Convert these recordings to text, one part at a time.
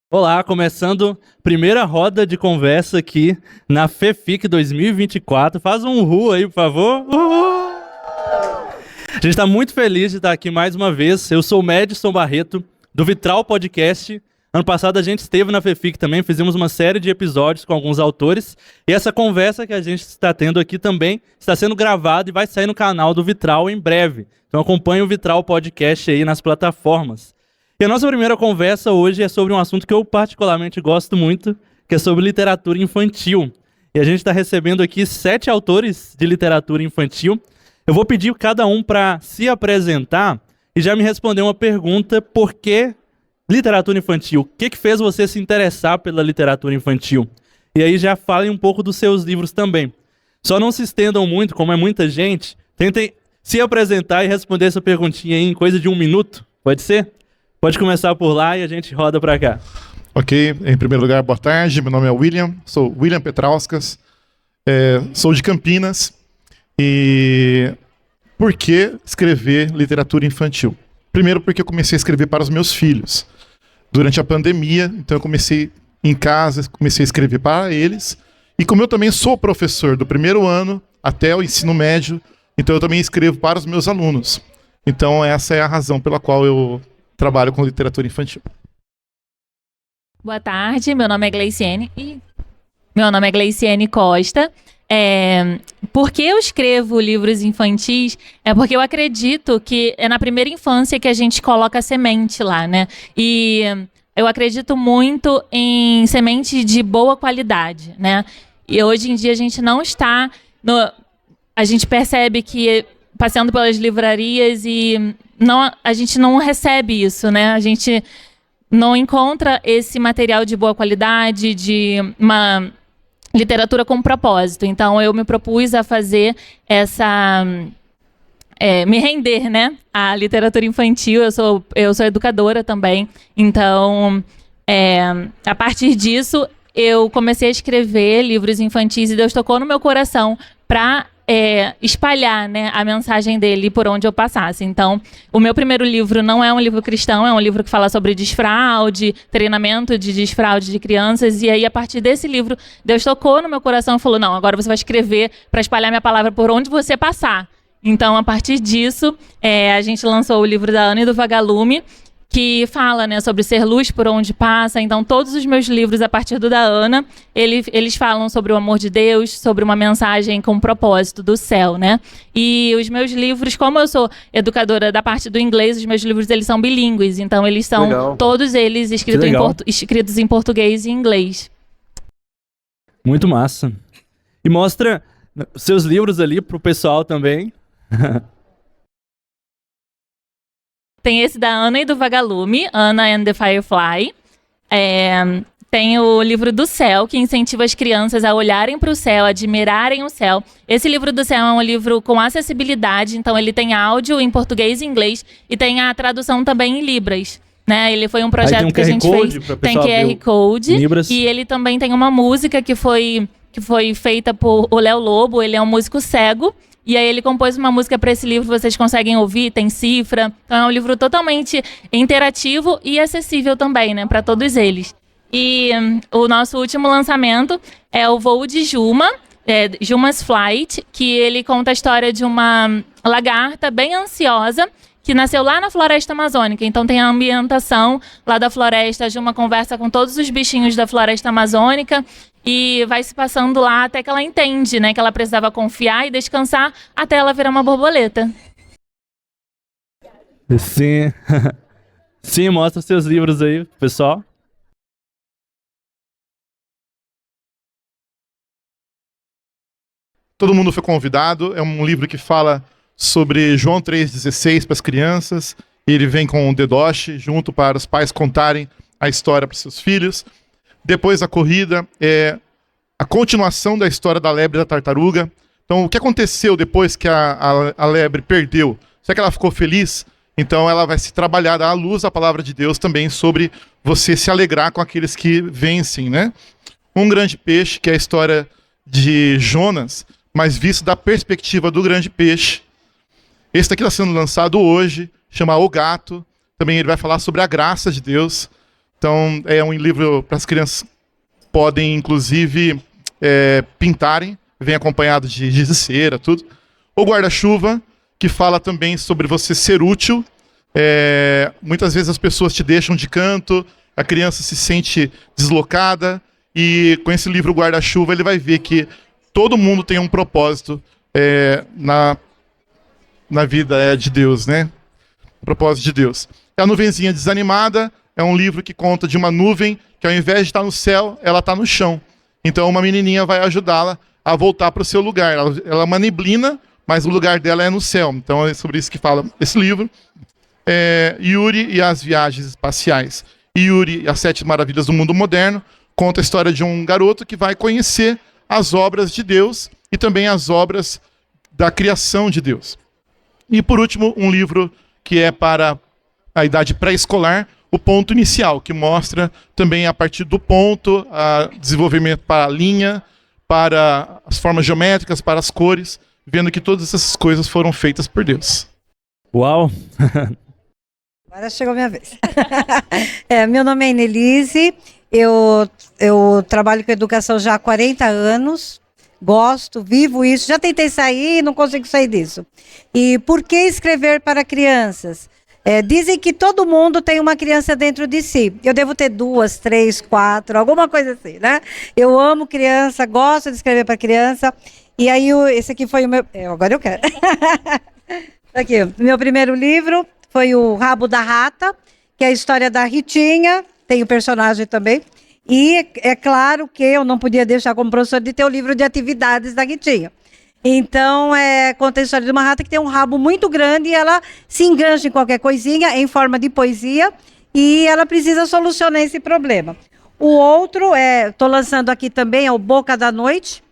Olá, começando primeira roda de conversa aqui na FEFIC 2024. Faz um uhul aí, por favor. Uhul! A gente está muito feliz de estar aqui mais uma vez. Eu sou o Madison Barreto, do Vitral Podcast. Ano passado a gente esteve na FEFIC também, fizemos uma série de episódios com alguns autores. E essa conversa que a gente está tendo aqui também está sendo gravada e vai sair no canal do Vitral em breve. Então acompanhe o Vitral Podcast aí nas plataformas. E a nossa primeira conversa hoje é sobre um assunto que eu particularmente gosto muito, que é sobre literatura infantil. E a gente está recebendo aqui 7 autores de literatura infantil. Eu vou pedir cada um para se apresentar e já me responder uma pergunta: por que literatura infantil? O que fez você se interessar pela literatura infantil? E aí já falem um pouco dos seus livros também. Só não se estendam muito, como é muita gente. Tentem se apresentar e responder essa perguntinha aí em coisa de 1 minuto. Pode ser? Pode começar por lá e a gente roda para cá. Ok, em primeiro lugar, boa tarde, meu nome é William, sou William Petrauskas, sou de Campinas. E por que escrever literatura infantil? Primeiro porque eu comecei a escrever para os meus filhos. Durante a pandemia, então eu comecei em casa, comecei a escrever para eles. E como eu também sou professor do primeiro ano até o ensino médio, então eu também escrevo para os meus alunos. Então essa é a razão pela qual eu trabalho com literatura infantil. Boa tarde, meu nome é Gleiciene Costa. Por que eu escrevo livros infantis? É porque eu acredito que é na primeira infância que a gente coloca a semente lá, né? E eu acredito muito em semente de boa qualidade, né? E hoje em dia a gente não está... A gente percebe que passeando pelas livrarias e a gente não recebe isso, né? A gente não encontra esse material de boa qualidade, de uma literatura com propósito. Então, eu me propus a fazer me render, né, à literatura infantil. Eu sou educadora também. Então, a partir disso, eu comecei a escrever livros infantis e Deus tocou no meu coração para espalhar, né, a mensagem dele por onde eu passasse. Então, o meu primeiro livro não é um livro cristão, é um livro que fala sobre desfraude, treinamento de desfraude de crianças. E aí, a partir desse livro, Deus tocou no meu coração e falou: não, agora você vai escrever para espalhar minha palavra por onde você passar. Então, a partir disso, a gente lançou o livro da Ana e do Vagalume, que fala, né, sobre ser luz por onde passa. Então, todos os meus livros, a partir do da Ana, eles falam sobre o amor de Deus, sobre uma mensagem com propósito do céu, né? E os meus livros, como eu sou educadora da parte do inglês, os meus livros, eles são bilíngues. Então, eles são todos eles escritos em português e inglês. Muito massa. E mostra seus livros ali pro pessoal também. Tem esse da Ana e do Vagalume, Anna and the Firefly. Tem o livro do céu, que incentiva as crianças a olharem para o céu, a admirarem o céu. Esse livro do céu é um livro com acessibilidade, então ele tem áudio em português e inglês e tem a tradução também em Libras. Né? Ele foi um projeto que a gente fez. Tem QR Code. E ele também tem uma música que foi feita por o Léo Lobo. Ele é um músico cego. E aí ele compôs uma música para esse livro, vocês conseguem ouvir, tem cifra. Então é um livro totalmente interativo e acessível também, né, para todos eles. E o nosso último lançamento é o Voo de Juma, Juma's Flight, que ele conta a história de uma lagarta bem ansiosa que nasceu lá na floresta amazônica. Então tem a ambientação lá da floresta. A Juma conversa com todos os bichinhos da floresta amazônica e vai se passando lá até que ela entende, né, que ela precisava confiar e descansar até ela virar uma borboleta. Sim. Sim, mostra os seus livros aí, pessoal. Todo mundo foi convidado. É um livro que fala sobre João 3,16 para as crianças. Ele vem com um dedoche junto para os pais contarem a história para seus filhos. Depois a corrida é a continuação da história da lebre e da tartaruga. Então, o que aconteceu depois que a lebre perdeu? Será que ela ficou feliz? Então, ela vai se trabalhar à luz da palavra de Deus também sobre você se alegrar com aqueles que vencem, né? Um grande peixe, que é a história de Jonas, mas visto da perspectiva do grande peixe. Esse daqui está sendo lançado hoje, chama O Gato. Também ele vai falar sobre a graça de Deus. Então, é um livro para as crianças podem, inclusive, pintarem, vem acompanhado de giz de cera, tudo. O guarda-chuva, que fala também sobre você ser útil. Muitas vezes as pessoas te deixam de canto, a criança se sente deslocada, e com esse livro guarda-chuva ele vai ver que todo mundo tem um propósito na vida de Deus, né? O propósito de Deus. A nuvenzinha desanimada é um livro que conta de uma nuvem que, ao invés de estar no céu, ela está no chão. Então uma menininha vai ajudá-la a voltar para o seu lugar. Ela é uma neblina, mas o lugar dela é no céu. Então é sobre isso que fala esse livro. Yuri e as viagens espaciais. Yuri e as 7 maravilhas do mundo moderno conta a história de um garoto que vai conhecer as obras de Deus e também as obras da criação de Deus. E por último, um livro que é para a idade pré-escolar, o ponto inicial, que mostra também a partir do ponto, desenvolvimento para a linha, para as formas geométricas, para as cores, vendo que todas essas coisas foram feitas por Deus. Uau! Agora chegou a minha vez. Meu nome é Inelise, eu trabalho com educação já há 40 anos, gosto, vivo isso, já tentei sair e não consigo sair disso. E por que escrever para crianças? Dizem que todo mundo tem uma criança dentro de si. Eu devo ter 2, 3, 4, alguma coisa assim, né? Eu amo criança, gosto de escrever para criança. E aí, esse aqui foi o meu... agora eu quero. Aqui, meu primeiro livro foi o Rabo da Rata, que é a história da Ritinha. Tem o personagem também. E é claro que eu não podia deixar como professor de ter o livro de atividades da Ritinha. Então, conta a história de uma rata que tem um rabo muito grande e ela se engancha em qualquer coisinha em forma de poesia e ela precisa solucionar esse problema. O outro, estou lançando aqui também, é o Boca da Noite,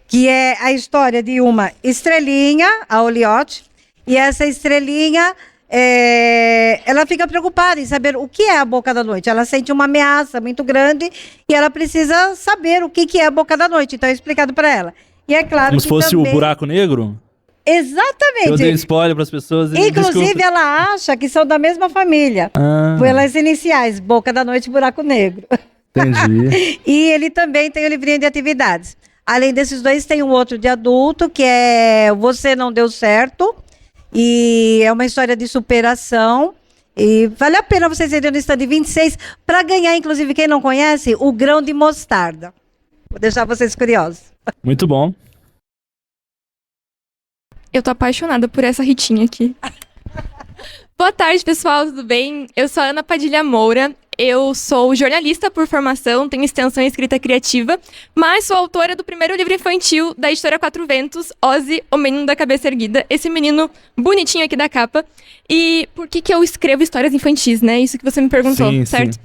que é a história de uma estrelinha, a Oliote, e essa estrelinha, ela fica preocupada em saber o que é a Boca da Noite. Ela sente uma ameaça muito grande e ela precisa saber o que é a Boca da Noite, então é explicado para ela. E é claro como se fosse também... o buraco negro? Exatamente. Eu dei spoiler para as pessoas. Inclusive, desculpa. ela acha que são da mesma família. Pelas iniciais, Boca da Noite e Buraco Negro. Entendi. E ele também tem o livrinho de atividades. Além desses dois, tem um outro de adulto, que é Você Não Deu Certo. E é uma história de superação. E vale a pena vocês irem no stand 26 para ganhar, inclusive, quem não conhece, o grão de mostarda. Vou deixar vocês curiosos. Muito bom. Eu tô apaixonada por essa Ritinha aqui. Boa tarde, pessoal, tudo bem? Eu sou a Ana Padilha Moura, eu sou jornalista por formação, tenho extensão em escrita criativa, mas sou autora do primeiro livro infantil da editora Quatro Ventos, Ozzy, o Menino da Cabeça Erguida, esse menino bonitinho aqui da capa. E por que eu escrevo histórias infantis, né? Isso que você me perguntou, sim, certo? Sim.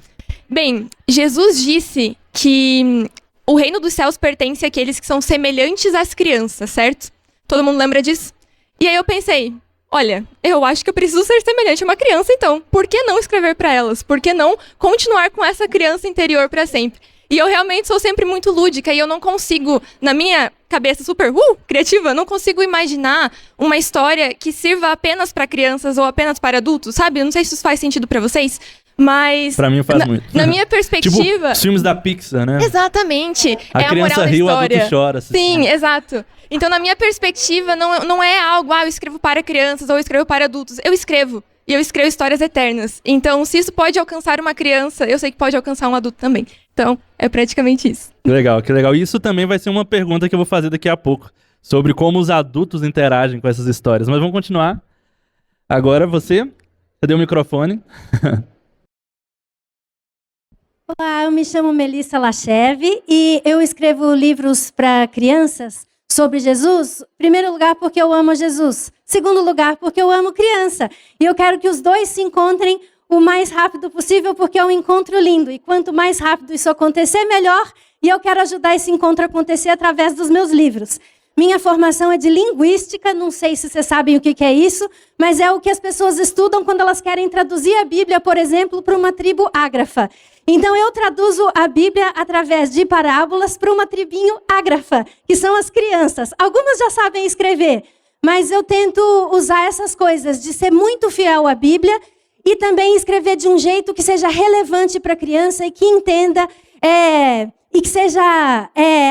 Bem, Jesus disse que o reino dos céus pertence àqueles que são semelhantes às crianças, certo? Todo mundo lembra disso? E aí eu pensei, olha, eu acho que eu preciso ser semelhante a uma criança, então. Por que não escrever para elas? Por que não continuar com essa criança interior para sempre? E eu realmente sou sempre muito lúdica e eu não consigo, na minha cabeça super criativa, não consigo imaginar uma história que sirva apenas para crianças ou apenas para adultos, sabe? Eu não sei se isso faz sentido para vocês. Mas... Pra mim faz muito. Na minha perspectiva... Tipo os filmes da Pixar, né? Exatamente. A criança ri, o adulto chora. Sim, exato. Então, na minha perspectiva, não é algo, eu escrevo para crianças ou eu escrevo para adultos. Eu escrevo. E eu escrevo histórias eternas. Então, se isso pode alcançar uma criança, eu sei que pode alcançar um adulto também. Então, é praticamente isso. Que legal, que legal. Isso também vai ser uma pergunta que eu vou fazer daqui a pouco. Sobre como os adultos interagem com essas histórias. Mas vamos continuar. Agora você. Cadê o microfone? Olá, eu me chamo Melissa Lacheve e eu escrevo livros para crianças sobre Jesus. Primeiro lugar, porque eu amo Jesus. Segundo lugar, porque eu amo criança. E eu quero que os dois se encontrem o mais rápido possível, porque é um encontro lindo. E quanto mais rápido isso acontecer, melhor. E eu quero ajudar esse encontro a acontecer através dos meus livros. Minha formação é de linguística, não sei se vocês sabem o que é isso, mas é o que as pessoas estudam quando elas querem traduzir a Bíblia, por exemplo, para uma tribo ágrafa. Então eu traduzo a Bíblia através de parábolas para uma tribinho ágrafa, que são as crianças. Algumas já sabem escrever, mas eu tento usar essas coisas de ser muito fiel à Bíblia e também escrever de um jeito que seja relevante para a criança e que entenda e que seja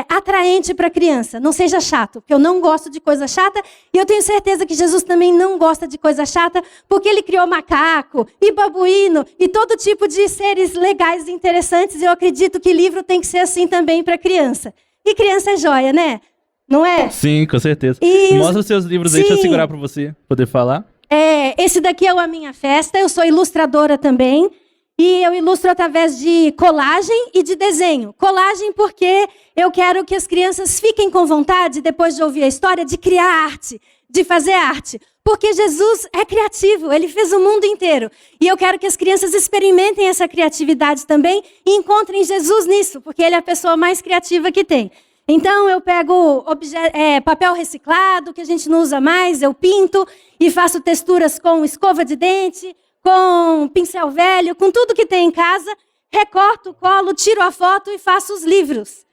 atraente para a criança, não seja chato, porque eu não gosto de coisa chata e eu tenho certeza que Jesus também não gosta de coisa chata, porque ele criou macaco e babuíno e todo tipo de seres legais e interessantes, e eu acredito que livro tem que ser assim também para criança. E criança é joia, né? Não é? Sim, com certeza. E Mostra os seus livros aí, deixa eu sim. segurar para você poder falar. Esse daqui é o A Minha Festa, eu sou ilustradora também, e eu ilustro através de colagem e de desenho. Colagem porque eu quero que as crianças fiquem com vontade, depois de ouvir a história, de criar arte, de fazer arte. Porque Jesus é criativo, ele fez o mundo inteiro. E eu quero que as crianças experimentem essa criatividade também e encontrem Jesus nisso, porque ele é a pessoa mais criativa que tem. Então, eu pego papel reciclado, que a gente não usa mais, eu pinto e faço texturas com escova de dente, com pincel velho, com tudo que tem em casa, recorto, colo, tiro a foto e faço os livros.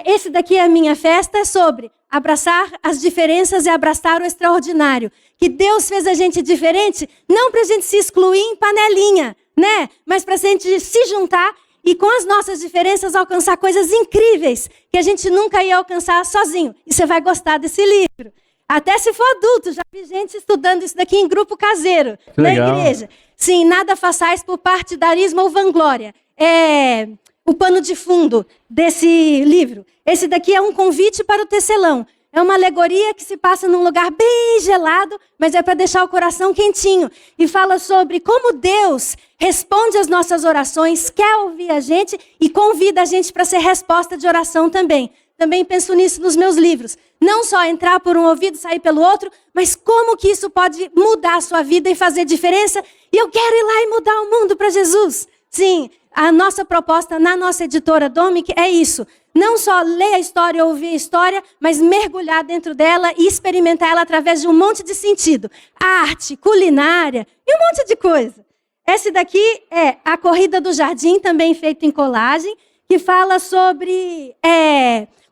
Esse daqui é a minha festa, é sobre abraçar as diferenças e abraçar o extraordinário. Que Deus fez a gente diferente, não para a gente se excluir em panelinha, né? Mas para a gente se juntar e com as nossas diferenças alcançar coisas incríveis que a gente nunca ia alcançar sozinho. E você vai gostar desse livro. Até se for adulto, já vi gente estudando isso daqui em grupo caseiro, na igreja. Sim, nada façais por partidarismo ou vanglória. É o pano de fundo desse livro. Esse daqui é um convite para o tecelão. É uma alegoria que se passa num lugar bem gelado, mas é para deixar o coração quentinho. E fala sobre como Deus responde às nossas orações, quer ouvir a gente e convida a gente para ser resposta de oração também. Também penso nisso nos meus livros. Não só entrar por um ouvido e sair pelo outro, mas como que isso pode mudar a sua vida e fazer diferença. E eu quero ir lá e mudar o mundo para Jesus. Sim, a nossa proposta na nossa editora Domic é isso. Não só ler a história, ouvir a história, mas mergulhar dentro dela e experimentar ela através de um monte de sentido. Arte, culinária e um monte de coisa. Esse daqui é A Corrida do Jardim, também feito em colagem, que fala sobre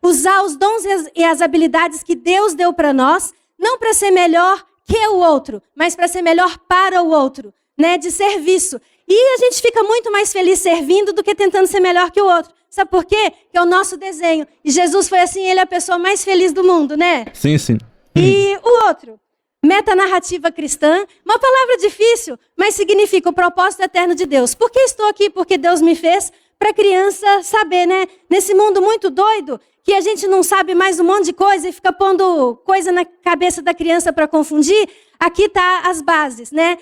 usar os dons e as habilidades que Deus deu para nós, não para ser melhor que o outro, mas para ser melhor para o outro, né? De serviço. E a gente fica muito mais feliz servindo do que tentando ser melhor que o outro. Sabe por quê? Que é o nosso desenho. E Jesus foi assim, ele é a pessoa mais feliz do mundo, né? Sim, sim. E o outro, metanarrativa cristã, uma palavra difícil, mas significa o propósito eterno de Deus. Por que estou aqui? Porque Deus me fez para a criança saber, né? Nesse mundo muito doido, que a gente não sabe mais um monte de coisa e fica pondo coisa na cabeça da criança para confundir, aqui tá as bases, né?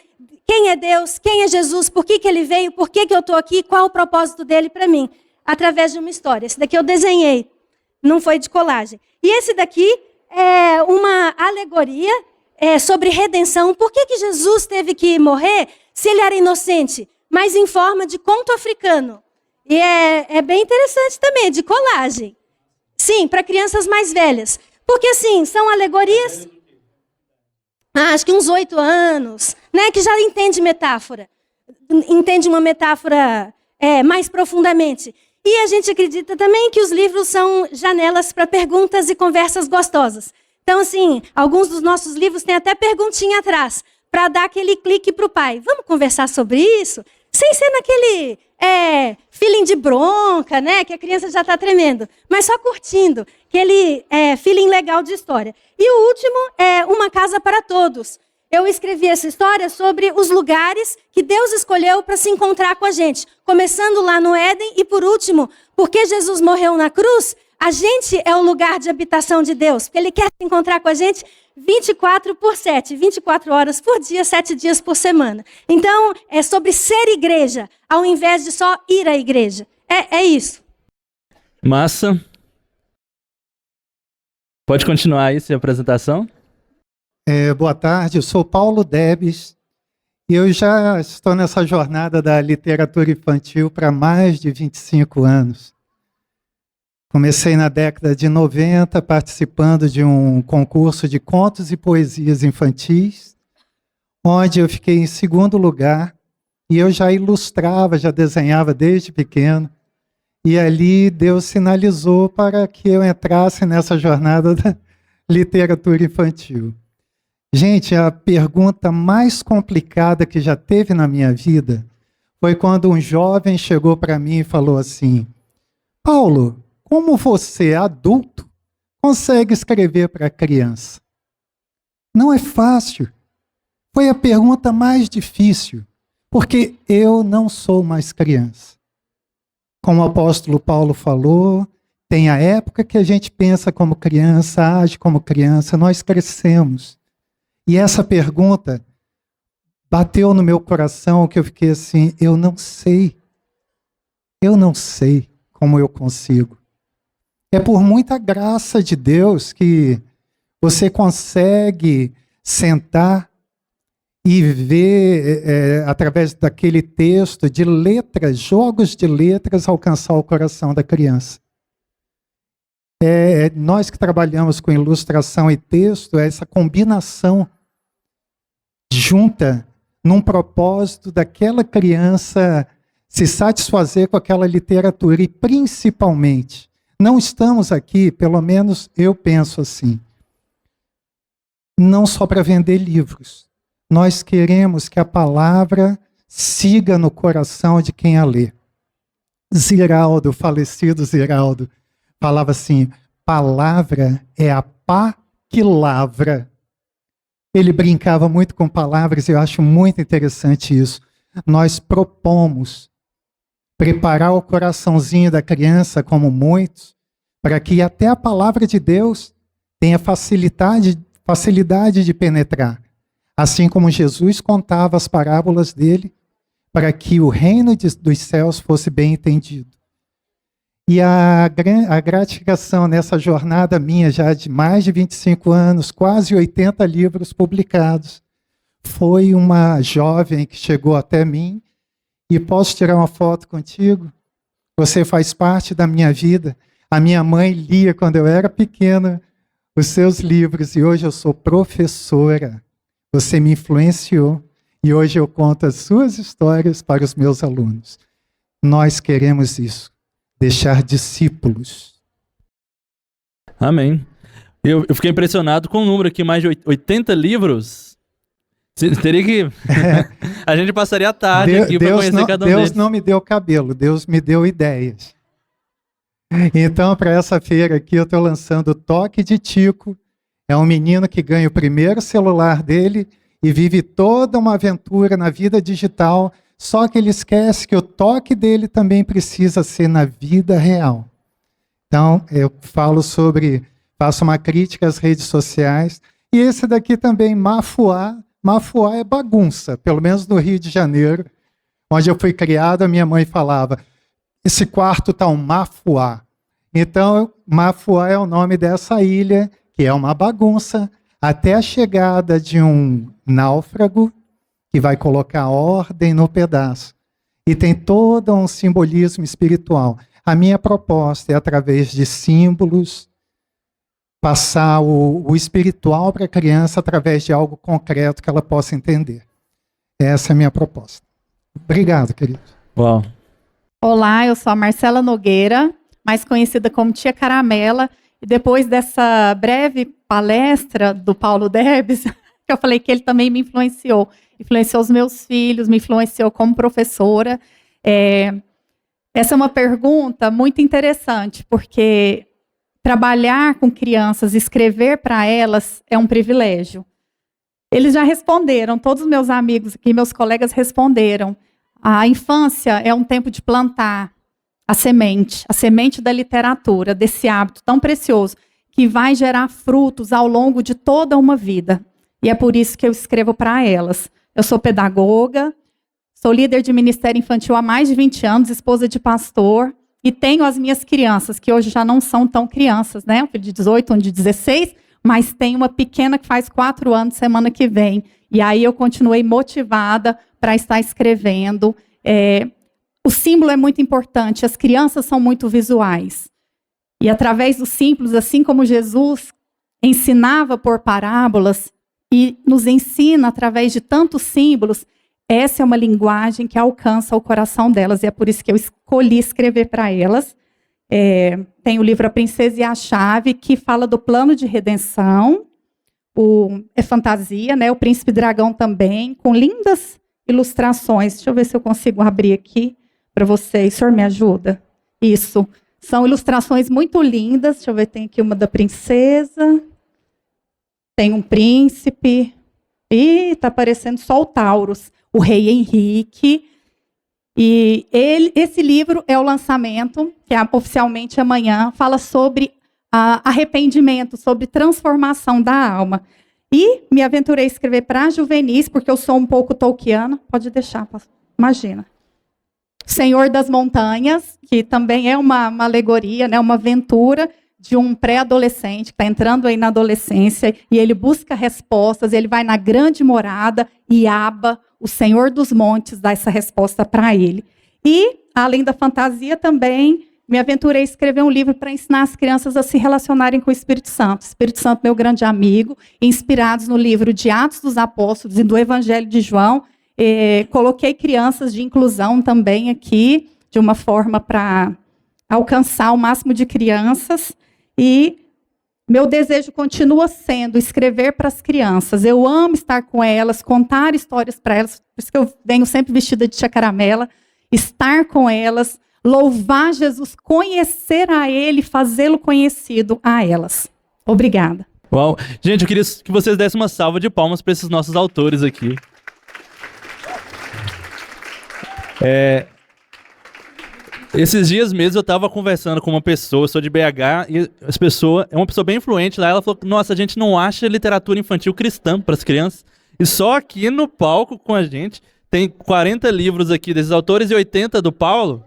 Quem é Deus? Quem é Jesus? Por que ele veio? Por que eu estou aqui? Qual o propósito dele para mim? Através de uma história. Esse daqui eu desenhei, não foi de colagem. E esse daqui é uma alegoria sobre redenção. Por que Jesus teve que morrer se ele era inocente? Mas em forma de conto africano. E é bem interessante também, de colagem. Sim, para crianças mais velhas. Porque, assim, são alegorias... acho que uns 8 anos, né? Que já entende metáfora. Entende uma metáfora mais profundamente. E a gente acredita também que os livros são janelas para perguntas e conversas gostosas. Então, assim, alguns dos nossos livros têm até perguntinha atrás, para dar aquele clique para o pai. Vamos conversar sobre isso? Sem ser naquele feeling de bronca, né? Que a criança já está tremendo. Mas só curtindo, aquele feeling legal de história. E o último é Uma Casa para Todos. Eu escrevi essa história sobre os lugares que Deus escolheu para se encontrar com a gente. Começando lá no Éden e, por último, porque Jesus morreu na cruz, a gente é o lugar de habitação de Deus. Porque Ele quer se encontrar com a gente 24/7, 24 horas por dia, 7 dias por semana. Então, é sobre ser igreja, ao invés de só ir à igreja. É isso. Massa. Pode continuar aí sua apresentação? Boa tarde, eu sou Paulo Debes e eu já estou nessa jornada da literatura infantil para mais de 25 anos. Comecei na década de 90 participando de um concurso de contos e poesias infantis, onde eu fiquei em segundo lugar e eu já ilustrava, já desenhava desde pequeno. E ali Deus sinalizou para que eu entrasse nessa jornada da literatura infantil. Gente, a pergunta mais complicada que já teve na minha vida foi quando um jovem chegou para mim e falou assim: Paulo, como você, adulto, consegue escrever para criança? Não é fácil. Foi a pergunta mais difícil, porque eu não sou mais criança. Como o apóstolo Paulo falou, tem a época que a gente pensa como criança, age como criança, nós crescemos. E essa pergunta bateu no meu coração, que eu fiquei assim, eu não sei como eu consigo. É por muita graça de Deus que você consegue sentar e ver, através daquele texto de letras, jogos de letras, alcançar o coração da criança. Nós que trabalhamos com ilustração e texto, essa combinação junta num propósito daquela criança se satisfazer com aquela literatura. E principalmente, não estamos aqui, pelo menos eu penso assim, não só para vender livros. Nós queremos que a palavra siga no coração de quem a lê. Ziraldo, o falecido Ziraldo, falava assim: palavra é a pá que lavra. Ele brincava muito com palavras e eu acho muito interessante isso. Nós propomos preparar o coraçãozinho da criança, como muitos, para que até a palavra de Deus tenha facilidade de penetrar. Assim como Jesus contava as parábolas dele, para que o reino dos céus fosse bem entendido. E a gratificação nessa jornada minha, já de mais de 25 anos, quase 80 livros publicados, foi uma jovem que chegou até mim e: posso tirar uma foto contigo? Você faz parte da minha vida. A minha mãe lia quando eu era pequena os seus livros e hoje eu sou professora. Você me influenciou e hoje eu conto as suas histórias para os meus alunos. Nós queremos isso. Deixar discípulos. Amém. Eu fiquei impressionado com o número aqui, mais de 80 livros. Teria que... A gente passaria a tarde aqui para conhecer cada um deles. Deus não me deu cabelo, Deus me deu ideias. Então, para essa feira aqui, eu estou lançando o Toque de Tico. É um menino que ganha o primeiro celular dele e vive toda uma aventura na vida digital. Só que ele esquece que o toque dele também precisa ser na vida real. Então, eu faço uma crítica às redes sociais. E esse daqui também, Mafuá. Mafuá é bagunça, pelo menos no Rio de Janeiro, onde eu fui criado, a minha mãe falava: esse quarto está um Mafuá. Então, Mafuá é o nome dessa ilha, que é uma bagunça, até a chegada de um náufrago, que vai colocar ordem no pedaço. E tem todo um simbolismo espiritual. A minha proposta é, através de símbolos, passar o espiritual para a criança através de algo concreto que ela possa entender. Essa é a minha proposta. Obrigado, querido. Uau. Olá, eu sou a Marcela Nogueira, mais conhecida como Tia Caramela. E depois dessa breve palestra do Paulo Debs, eu falei que ele também me influenciou os meus filhos, me influenciou como professora. Essa é uma pergunta muito interessante, porque trabalhar com crianças, escrever para elas é um privilégio. Eles já responderam, todos os meus amigos aqui, meus colegas responderam. A infância é um tempo de plantar a semente da literatura, desse hábito tão precioso, que vai gerar frutos ao longo de toda uma vida. E é por isso que eu escrevo para elas. Eu sou pedagoga, sou líder de ministério infantil há mais de 20 anos, esposa de pastor, e tenho as minhas crianças, que hoje já não são tão crianças, né? Um filho de 18, um de 16, mas tem uma pequena que faz 4 anos semana que vem. E aí eu continuei motivada para estar escrevendo. O símbolo é muito importante, as crianças são muito visuais. E através dos símbolos, assim como Jesus ensinava por parábolas, e nos ensina através de tantos símbolos, essa é uma linguagem que alcança o coração delas, e é por isso que eu escolhi escrever para elas. Tem o livro A Princesa e a Chave, que fala do plano de redenção, é fantasia, né? O Príncipe Dragão também, com lindas ilustrações. Deixa eu ver se eu consigo abrir aqui para vocês. O senhor me ajuda? Isso. São ilustrações muito lindas. Deixa eu ver, tem aqui uma da princesa. Tem um príncipe. Ih, tá aparecendo só o Taurus. O rei Henrique. E esse livro é o lançamento, que é oficialmente amanhã, fala sobre arrependimento, sobre transformação da alma. E me aventurei a escrever para juvenis, porque eu sou um pouco tolkiana. Pode deixar, imagina. Senhor das Montanhas, que também é uma alegoria, né, uma aventura de um pré-adolescente que está entrando aí na adolescência, e ele busca respostas, ele vai na grande morada, e Abba, o Senhor dos Montes, dá essa resposta para ele. E, além da fantasia, também me aventurei a escrever um livro para ensinar as crianças a se relacionarem com o Espírito Santo. Espírito Santo, meu grande amigo, inspirados no livro de Atos dos Apóstolos e do Evangelho de João. Coloquei crianças de inclusão também aqui, de uma forma para alcançar o máximo de crianças. E meu desejo continua sendo escrever para as crianças. Eu amo estar com elas, contar histórias para elas, por isso que eu venho sempre vestida de tia Caramela, estar com elas, louvar Jesus, conhecer a Ele, fazê-lo conhecido a elas. Obrigada. Uau. Gente, eu queria que vocês dessem uma salva de palmas para esses nossos autores aqui. Esses dias mesmo eu estava conversando com uma pessoa, eu sou de BH, e essa pessoa é uma pessoa bem influente lá, ela falou, nossa, a gente não acha literatura infantil cristã para as crianças, e só aqui no palco com a gente tem 40 livros aqui desses autores e 80 do Paulo,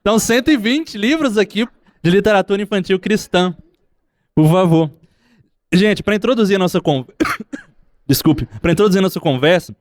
então 120 livros aqui de literatura infantil cristã, por favor. Gente, para introduzir a nossa conversa,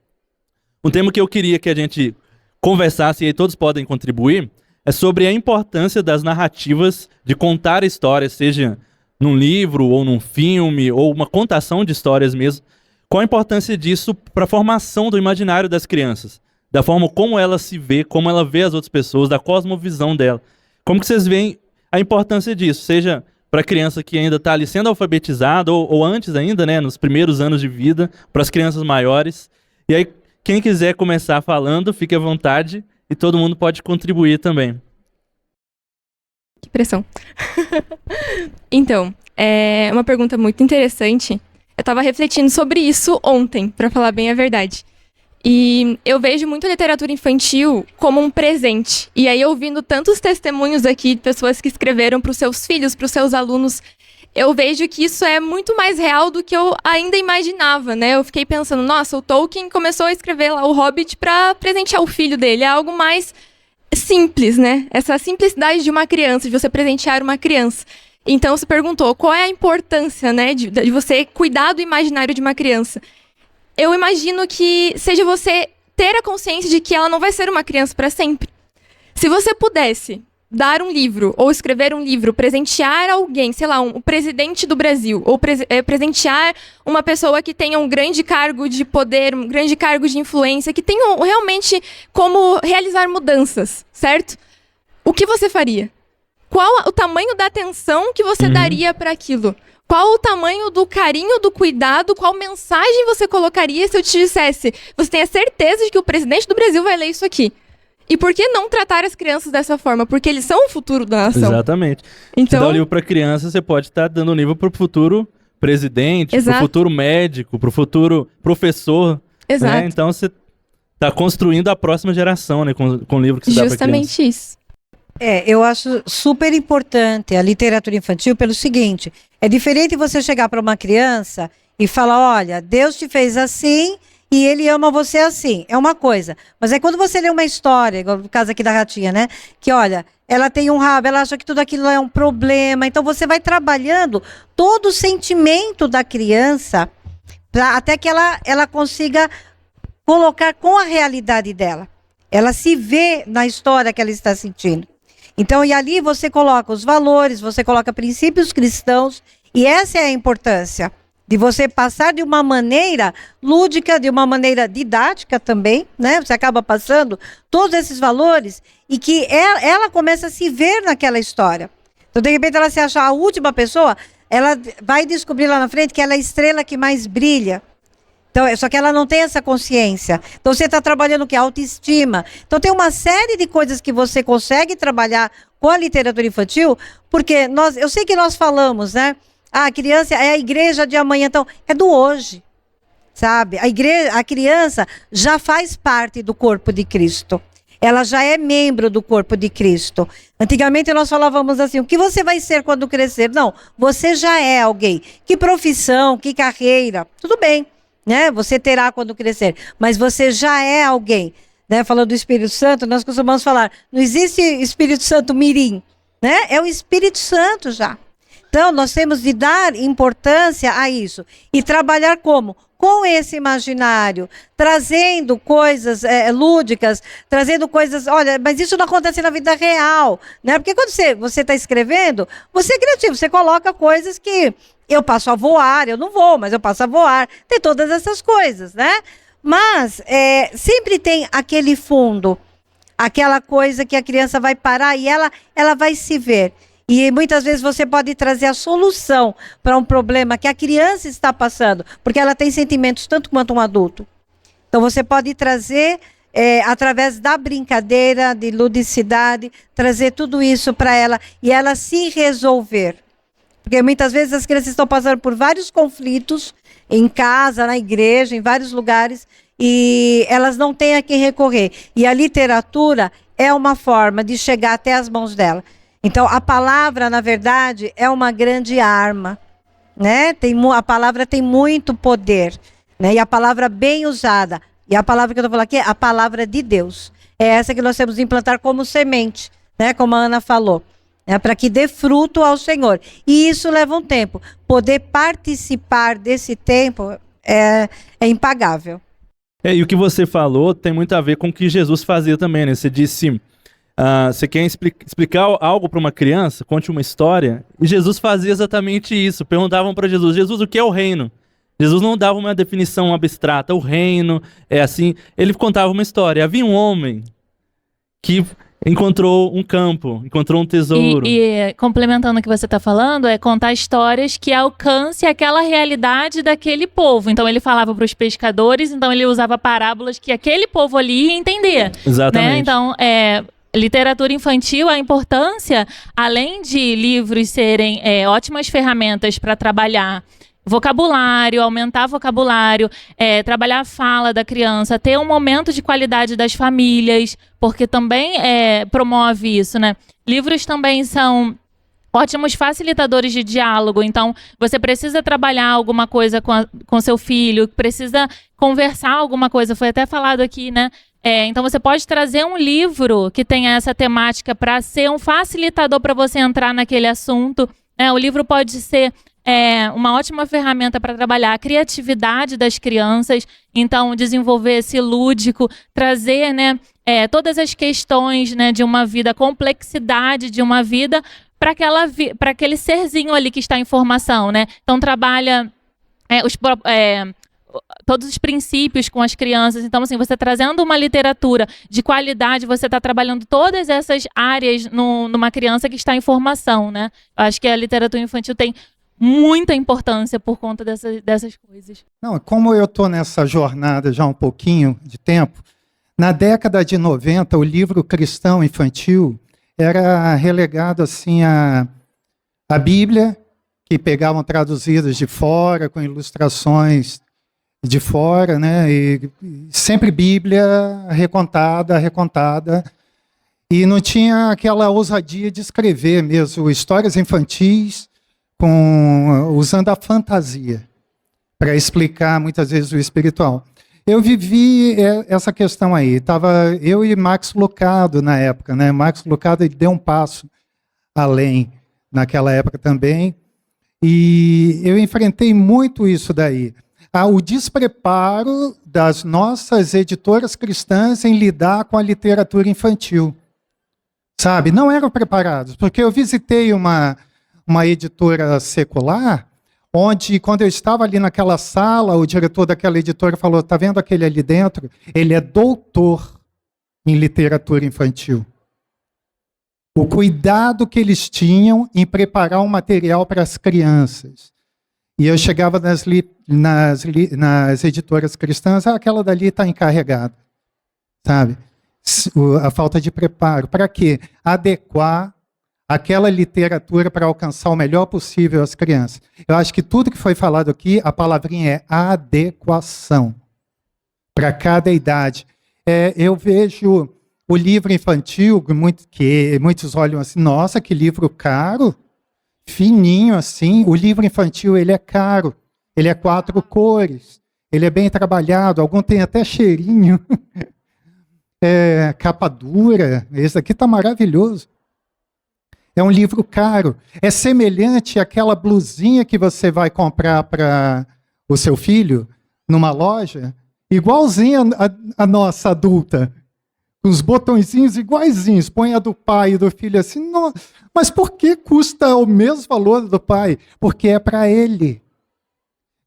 um tema que eu queria que a gente conversasse, e aí todos podem contribuir, é sobre a importância das narrativas de contar histórias, seja num livro, ou num filme, ou uma contação de histórias mesmo. Qual a importância disso para a formação do imaginário das crianças? Da forma como ela se vê, como ela vê as outras pessoas, da cosmovisão dela. Como que vocês veem a importância disso? Seja para a criança que ainda está ali sendo alfabetizada, ou antes ainda, né, nos primeiros anos de vida, para as crianças maiores. E aí, quem quiser começar falando, fique à vontade. E todo mundo pode contribuir também. Que pressão. Então, é uma pergunta muito interessante. Eu estava refletindo sobre isso ontem, para falar bem a verdade. E eu vejo muito a literatura infantil como um presente. E aí, ouvindo tantos testemunhos aqui de pessoas que escreveram para os seus filhos, para os seus alunos, eu vejo que isso é muito mais real do que eu ainda imaginava, né? Eu fiquei pensando, nossa, o Tolkien começou a escrever lá o Hobbit para presentear o filho dele. É algo mais simples, né? Essa simplicidade de uma criança, de você presentear uma criança. Então, você perguntou, qual é a importância, né, de você cuidar do imaginário de uma criança? Eu imagino que seja você ter a consciência de que ela não vai ser uma criança para sempre. Se você pudesse dar um livro, ou escrever um livro, presentear alguém, sei lá, o presidente do Brasil, ou presentear uma pessoa que tenha um grande cargo de poder, um grande cargo de influência, que tenha realmente como realizar mudanças, certo? O que você faria? Qual o tamanho da atenção que você daria para aquilo? Qual o tamanho do carinho, do cuidado, qual mensagem você colocaria se eu te dissesse, você tem a certeza de que o presidente do Brasil vai ler isso aqui? E por que não tratar as crianças dessa forma? Porque eles são o futuro da nação. Exatamente. Então, se dá um livro para criança, você pode estar dando um livro para o futuro presidente, para o futuro médico, para o futuro professor. Exato. Né? Então você está construindo a próxima geração, né, com o livro que você dá para criança. Justamente isso. Eu acho super importante a literatura infantil pelo seguinte, é diferente você chegar para uma criança e falar, olha, Deus te fez assim e ele ama você assim, é uma coisa. Mas é quando você lê uma história, igual no caso aqui da ratinha, né? Que olha, ela tem um rabo, ela acha que tudo aquilo é um problema, então você vai trabalhando todo o sentimento da criança até que ela consiga colocar com a realidade dela. Ela se vê na história que ela está sentindo. Então, e ali você coloca os valores, você coloca princípios cristãos, e essa é a importância de você passar de uma maneira lúdica, de uma maneira didática também, né? Você acaba passando todos esses valores e que ela começa a se ver naquela história. Então, de repente, ela se acha a última pessoa. ela vai descobrir lá na frente que ela é a estrela que mais brilha. Então, só que ela não tem essa consciência. Então, você está trabalhando o quê? Autoestima. Então, tem uma série de coisas que você consegue trabalhar com a literatura infantil, porque eu sei que nós falamos, né? A criança é a igreja de amanhã, então, é do hoje, sabe? A criança já faz parte do corpo de Cristo. Ela já é membro do corpo de Cristo. Antigamente nós falávamos assim, o que você vai ser quando crescer? Não, você já é alguém. Que profissão, que carreira, tudo bem, né? Você terá quando crescer, mas você já é alguém, né? Falando do Espírito Santo, nós costumamos falar, não existe Espírito Santo mirim, né? É o Espírito Santo já. Então, nós temos de dar importância a isso. E trabalhar como? Com esse imaginário, trazendo coisas lúdicas, trazendo coisas... Olha, mas isso não acontece na vida real, né? Porque quando você está escrevendo, você é criativo, você coloca coisas que eu passo a voar, eu não vou, mas eu passo a voar. Tem todas essas coisas, né? Mas sempre tem aquele fundo, aquela coisa que a criança vai parar e ela vai se ver. E muitas vezes você pode trazer a solução para um problema que a criança está passando, porque ela tem sentimentos tanto quanto um adulto. Então você pode trazer, através da brincadeira, de ludicidade, trazer tudo isso para ela e ela se resolver. Porque muitas vezes as crianças estão passando por vários conflitos, em casa, na igreja, em vários lugares, e elas não têm a quem recorrer. E a literatura é uma forma de chegar até as mãos dela. Então, a palavra, na verdade, é uma grande arma, né? A palavra tem muito poder, né? E a palavra bem usada, e a palavra que eu estou falando aqui é a palavra de Deus. É essa que nós temos de implantar como semente, né? Como a Ana falou, né? Para que dê fruto ao Senhor. E isso leva um tempo. Poder participar desse tempo é impagável. E o que você falou tem muito a ver com o que Jesus fazia também, né? Você disse... você quer explicar algo para uma criança? Conte uma história. E Jesus fazia exatamente isso. Perguntavam para Jesus, Jesus, o que é o reino? Jesus não dava uma definição abstrata. O reino é assim. Ele contava uma história. Havia um homem que encontrou um campo, encontrou um tesouro. E complementando o que você está falando, é contar histórias que alcance aquela realidade daquele povo. Então ele falava para os pescadores, então ele usava parábolas que aquele povo ali ia entender. Exatamente. Né? Então, literatura infantil, a importância, além de livros serem ótimas ferramentas para trabalhar vocabulário, aumentar vocabulário, trabalhar a fala da criança, ter um momento de qualidade das famílias, porque também promove isso, né? Livros também são ótimos facilitadores de diálogo, então você precisa trabalhar alguma coisa com seu filho, precisa conversar alguma coisa, foi até falado aqui, né? Então você pode trazer um livro que tenha essa temática para ser um facilitador para você entrar naquele assunto. O livro pode ser uma ótima ferramenta para trabalhar a criatividade das crianças, então desenvolver esse lúdico, trazer, né, todas as questões, né, de uma vida, a complexidade de uma vida para aquele serzinho ali que está em formação, né? Então trabalha todos os princípios com as crianças. Então, assim, você trazendo uma literatura de qualidade, você está trabalhando todas essas áreas numa criança que está em formação, né? Eu acho que a literatura infantil tem muita importância por conta dessas coisas. Não, como eu estou nessa jornada já há um pouquinho de tempo, na década de 90, o livro cristão infantil era relegado assim a Bíblia, que pegavam traduzidas de fora, com ilustrações de fora, né? E sempre Bíblia recontada, e não tinha aquela ousadia de escrever mesmo histórias infantis usando a fantasia para explicar muitas vezes o espiritual. Eu vivi essa questão aí. Estava eu e Max Lucado na época, né? Max Lucado ele deu um passo além naquela época também, e eu enfrentei muito isso daí. O despreparo das nossas editoras cristãs em lidar com a literatura infantil. Sabe? Não eram preparados, porque eu visitei uma editora secular, onde, quando eu estava ali naquela sala, o diretor daquela editora falou, tá vendo aquele ali dentro? Ele é doutor em literatura infantil. O cuidado que eles tinham em preparar um material para as crianças. E eu chegava nas editoras cristãs, aquela dali está encarregada, sabe? A falta de preparo. Para quê? Adequar aquela literatura para alcançar o melhor possível as crianças. Eu acho que tudo que foi falado aqui, a palavrinha é adequação para cada idade. Eu vejo o livro infantil, que muitos olham assim, nossa, que livro caro, fininho assim. O livro infantil, ele é caro, ele é 4 cores, ele é bem trabalhado, algum tem até cheirinho. Capa dura, esse aqui está maravilhoso. É um livro caro. É semelhante àquela blusinha que você vai comprar para o seu filho numa loja, igualzinha a nossa adulta, com os botõezinhos iguaizinhos. Põe a do pai e do filho assim. Não, mas por que custa o mesmo valor do pai? Porque é para ele.